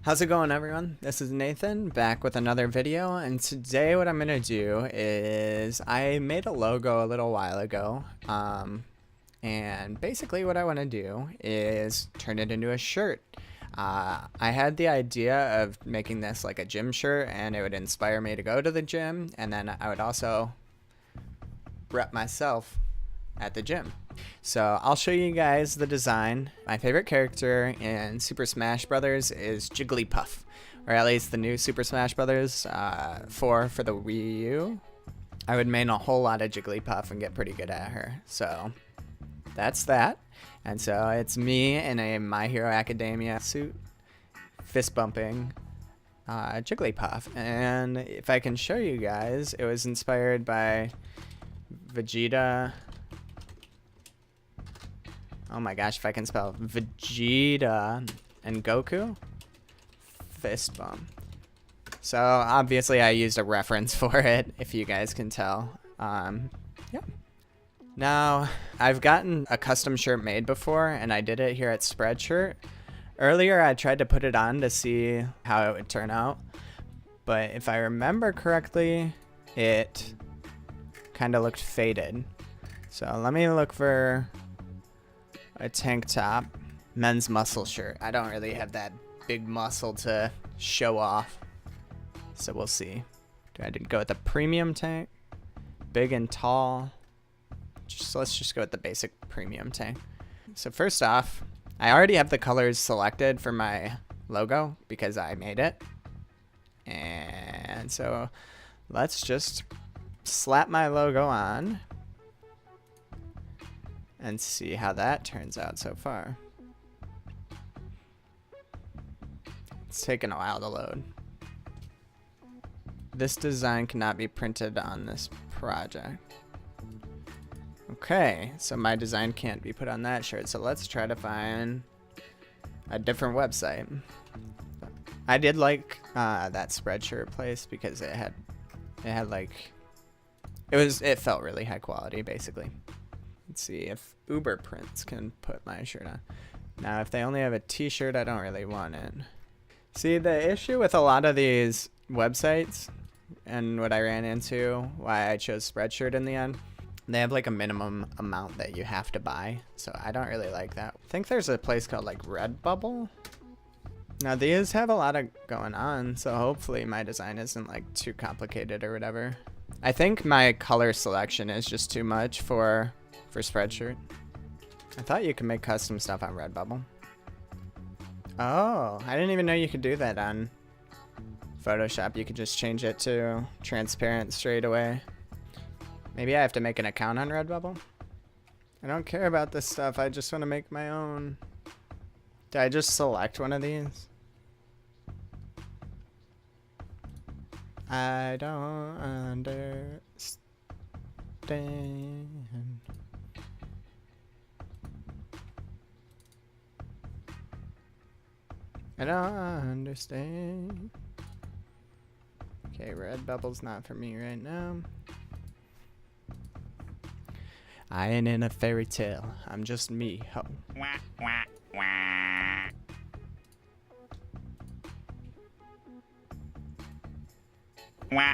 How's it going, everyone? This is Nathan back with another video, and today what I'm gonna do is I made a logo a little while ago, and basically what I want to do is turn it into a shirt. I had the idea of making this like a gym shirt, and it would inspire me to go to the gym, and then I would also rep myself at the gym. So I'll show you guys the design. My favorite character in Super Smash Brothers is Jigglypuff, or at least the new Super Smash Brothers 4 for the Wii U. I would main a whole lot of Jigglypuff and get pretty good at her. So that's that. And so it's me in a My Hero Academia suit, fist bumping Jigglypuff. And if I can show you guys, it was inspired by Vegeta. Oh my gosh, if I can spell Vegeta and Goku. Fist bump. So obviously I used a reference for it, if you guys can tell. Yeah. Now, I've gotten a custom shirt made before, and I did it here at Spreadshirt. Earlier I tried to put it on to see how it would turn out, but if I remember correctly, it kind of looked faded. So let me look for a tank top, men's muscle shirt. I don't really have that big muscle to show off, so we'll see. Do I go with the premium tank, big and tall? Let's just go with the basic premium tank. So first off, I already have the colors selected for my logo because I made it, and so let's just slap my logo on and see how that turns out so far. It's taken a while to load. This design cannot be printed on this project. Okay, so my design can't be put on that shirt, so let's try to find a different website. I did like that Spreadshirt place because it felt really high quality, basically. Let's see if Uber Prints can put my shirt on. Now, if they only have a t-shirt, I don't really want it. See, the issue with a lot of these websites, and what I ran into, why I chose Spreadshirt in the end, they have like a minimum amount that you have to buy, so I don't really like that. I think there's a place called like Redbubble. Now, these have a lot of going on, so hopefully my design isn't like too complicated or whatever. I think my color selection is just too much for Spreadshirt. I thought you could make custom stuff on Redbubble. Oh, I didn't even know you could do that on Photoshop. You could just change it to transparent straight away. Maybe I have to make an account on Redbubble. I don't care about this stuff. I just want to make my own. Did I just select one of these? I don't understand. I don't understand. Okay, Redbubble's not for me right now. I ain't in a fairy tale. I'm just me. Ho. Wah, wah, wah. Wah.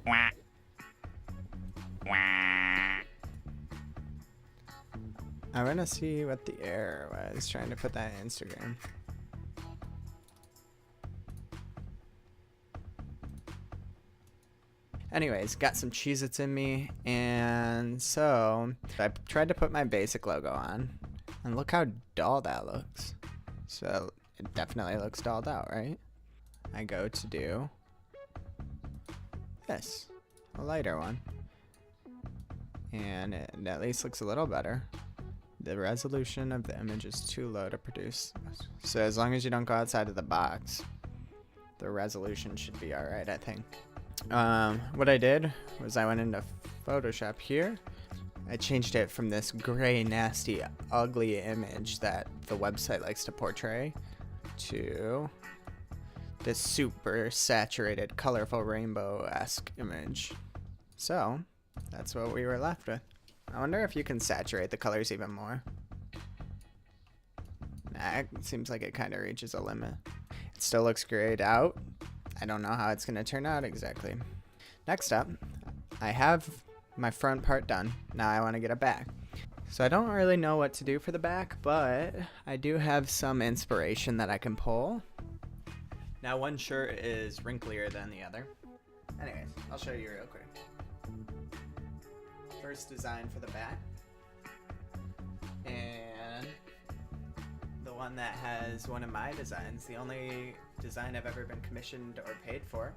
Wah. Wah. I want to see what the error was trying to put that on Instagram. Anyways, got some Cheez-Its in me, and so I tried to put my basic logo on, and look how dull that looks. So it definitely looks dulled out, right? I go to do this, a lighter one, and it at least looks a little better. The resolution of the image is too low to produce, so as long as you don't go outside of the box, the resolution should be alright, I think. What I did was I went into Photoshop here. I changed it from this gray, nasty, ugly image that the website likes to portray to this super saturated, colorful, rainbow-esque image. So that's what we were left with. I wonder if you can saturate the colors even more. Nah, It seems like it kind of reaches a limit. It still looks grayed out. I don't know how it's going to turn out exactly. Next up, I have my front part done. Now I want to get a back. So I don't really know what to do for the back, but I do have some inspiration that I can pull. Now one shirt is wrinklier than the other. Anyways, I'll show you real quick. First design for the back. And the one that has one of my designs, the only design I've ever been commissioned or paid for.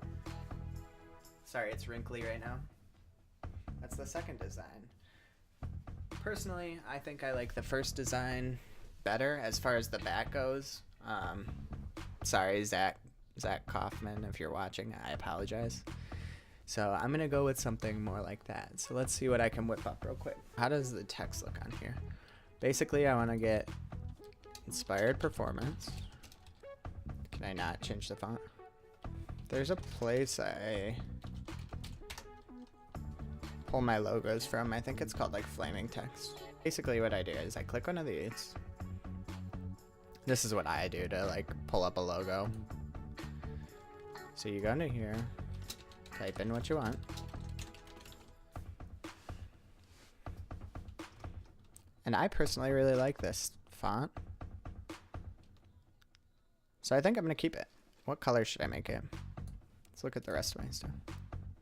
Sorry, it's wrinkly right now. That's the second design. Personally, I think I like the first design better as far as the back goes. Sorry, Zach Kaufman, if you're watching, I apologize. So I'm gonna go with something more like that. So let's see what I can whip up real quick. How does the text look on here? Basically, I want to get inspired performance. Can I not change the font? There's a place I pull my logos from. I think it's called like flaming text. Basically what I do is I click one of these. This is what I do to like pull up a logo. So you go into here, type in what you want. And I personally really like this font. So I think I'm gonna keep it. What color should I make it? Let's look at the rest of my stuff.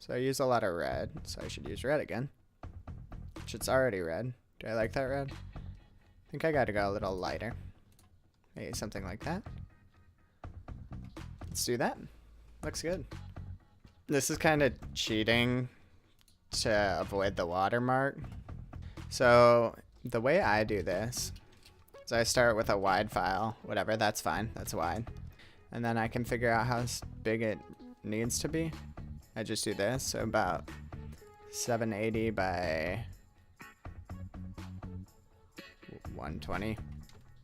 So I use a lot of red, so I should use red again. Which it's already red. Do I like that red? I think I gotta go a little lighter. Maybe something like that. Let's do that. Looks good. This is kind of cheating to avoid the watermark. So the way I do this is I start with a wide file, whatever, that's fine, that's wide. And then I can figure out how big it needs to be. I just do this, so about 780 by 120.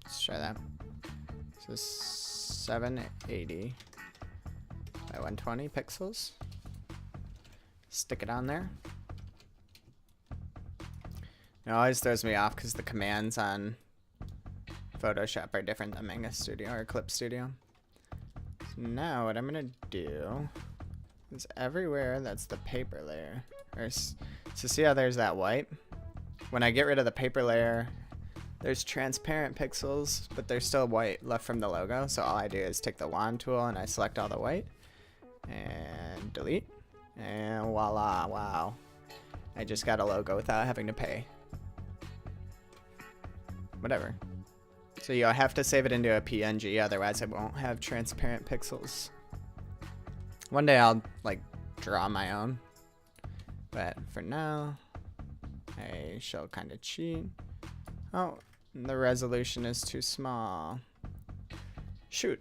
Let's try that. So 780 by 120 pixels. Stick it on there. It always throws me off because the commands on Photoshop are different than Manga Studio or Clip Studio. So now what I'm gonna do is everywhere that's the paper layer, so see how there's that white? When I get rid of the paper layer, there's transparent pixels, but there's still white left from the logo. So all I do is take the wand tool and I select all the white and delete, and voila, wow. I just got a logo without having to pay. Whatever. So you'll have to save it into a PNG, otherwise it won't have transparent pixels. One day I'll like draw my own, but for now I shall kind of cheat. Oh, the resolution is too small. Shoot.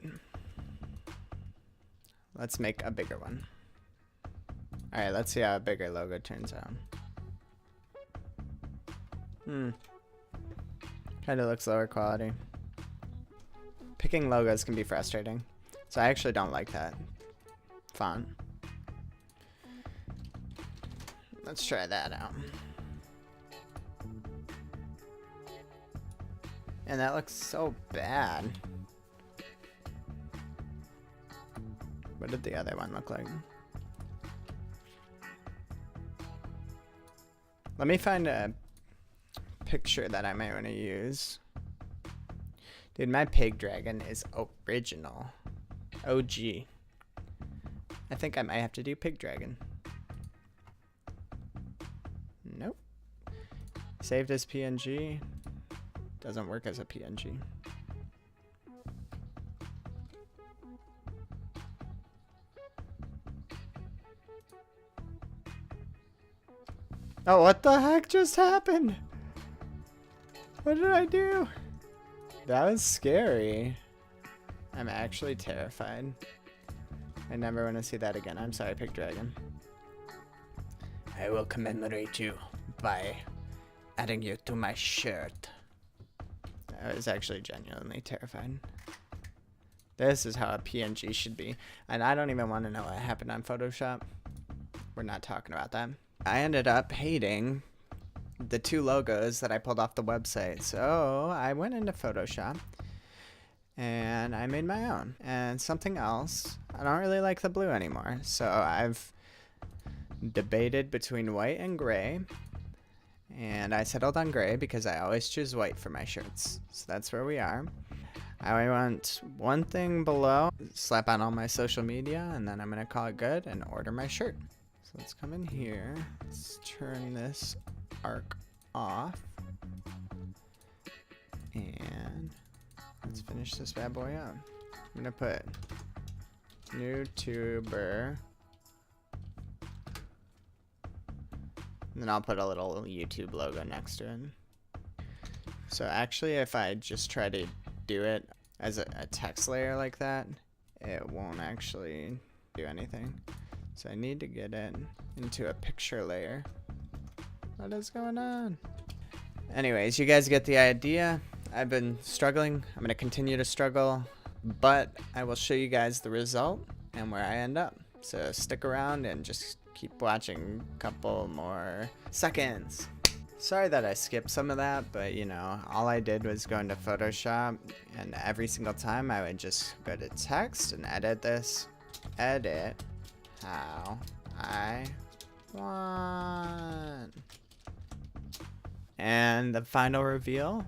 Let's make a bigger one. Alright, let's see how a bigger logo turns out. Kind of looks lower quality. Picking logos can be frustrating, so I actually don't like that font. Let's try that out. And that looks so bad. What did the other one look like? Let me find a picture that I might want to use. Dude, my pig dragon is original. OG. I think I might have to do pig dragon. Nope. Saved as PNG. Doesn't work as a PNG. Oh, what the heck just happened? What did I do? That was scary. I'm actually terrified. I never want to see that again. I'm sorry, Pig Dragon. I will commemorate you by adding you to my shirt. I was actually genuinely terrified. This is how a PNG should be. And I don't even want to know what happened on Photoshop. We're not talking about that. I ended up hating the two logos that I pulled off the website. So I went into Photoshop and I made my own. And something else, I don't really like the blue anymore, so I've debated between white and gray, and I settled on gray because I always choose white for my shirts. So that's where we are. I want one thing below, slap on all my social media, and then I'm gonna call it good and order my shirt. So let's come in here, let's turn this arc off, and let's finish this bad boy up. I'm gonna put YouTuber, and then I'll put a little YouTube logo next to it. So actually, if I just try to do it as a text layer like that, it won't actually do anything. So I need to get it into a picture layer. What is going on? Anyways, you guys get the idea. I've been struggling. I'm gonna continue to struggle, but I will show you guys the result and where I end up. So stick around and just keep watching a couple more seconds. Sorry that I skipped some of that, but you know, all I did was go into Photoshop, and every single time I would just go to text and edit this. Edit how I want. And the final reveal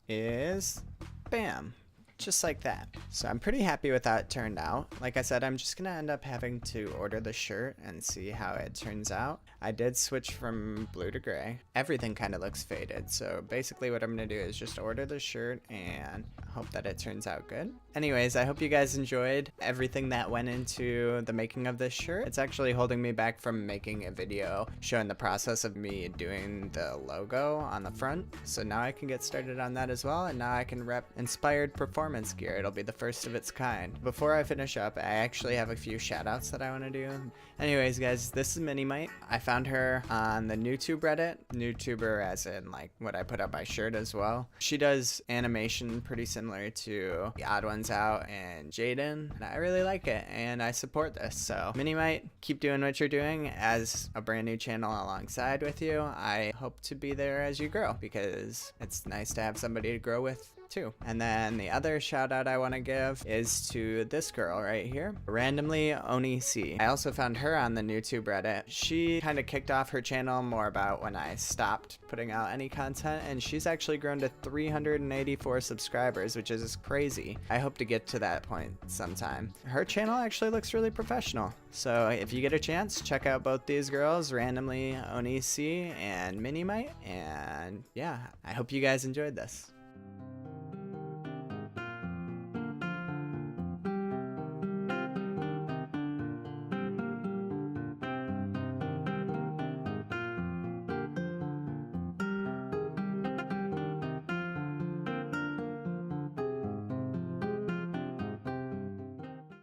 is bam. Just like that. So I'm pretty happy with how it turned out. Like I said, I'm just gonna end up having to order the shirt and see how it turns out. I did switch from blue to gray. Everything kind of looks faded. So basically what I'm gonna do is just order the shirt and hope that it turns out good. Anyways, I hope you guys enjoyed everything that went into the making of this shirt. It's actually holding me back from making a video showing the process of me doing the logo on the front. So now I can get started on that as well, and now I can rep inspired performance gear. It'll be the first of its kind. Before I finish up, I actually have a few shout outs that I want to do. Anyways, guys, this is Minimite. I found her on the YouTube Reddit. YouTuber as in like what I put up my shirt as well. She does animation pretty similar to The Odd Ones Out and Jaden, and I really like it and I support this. So Minimite, keep doing what you're doing as a brand new channel alongside with you. I hope to be there as you grow because it's nice to have somebody to grow with too. And then the other shout out I want to give is to this girl right here, randomly Oni-C. I also found her on the YouTube Reddit. She kind of kicked off her channel more about when I stopped putting out any content, and she's actually grown to 384 subscribers, which is crazy. I hope to get to that point sometime. Her channel actually looks really professional. So if you get a chance, check out both these girls, randomly Oni-C and Minimite. And yeah, I hope you guys enjoyed this.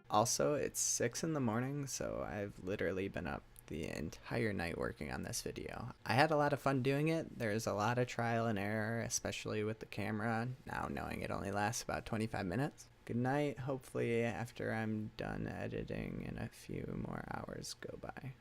Also, it's 6 in the morning, so I've literally been up the entire night working on this video. I had a lot of fun doing it. There's a lot of trial and error, especially with the camera, now knowing it only lasts about 25 minutes. Good night. Hopefully after I'm done editing and a few more hours go by.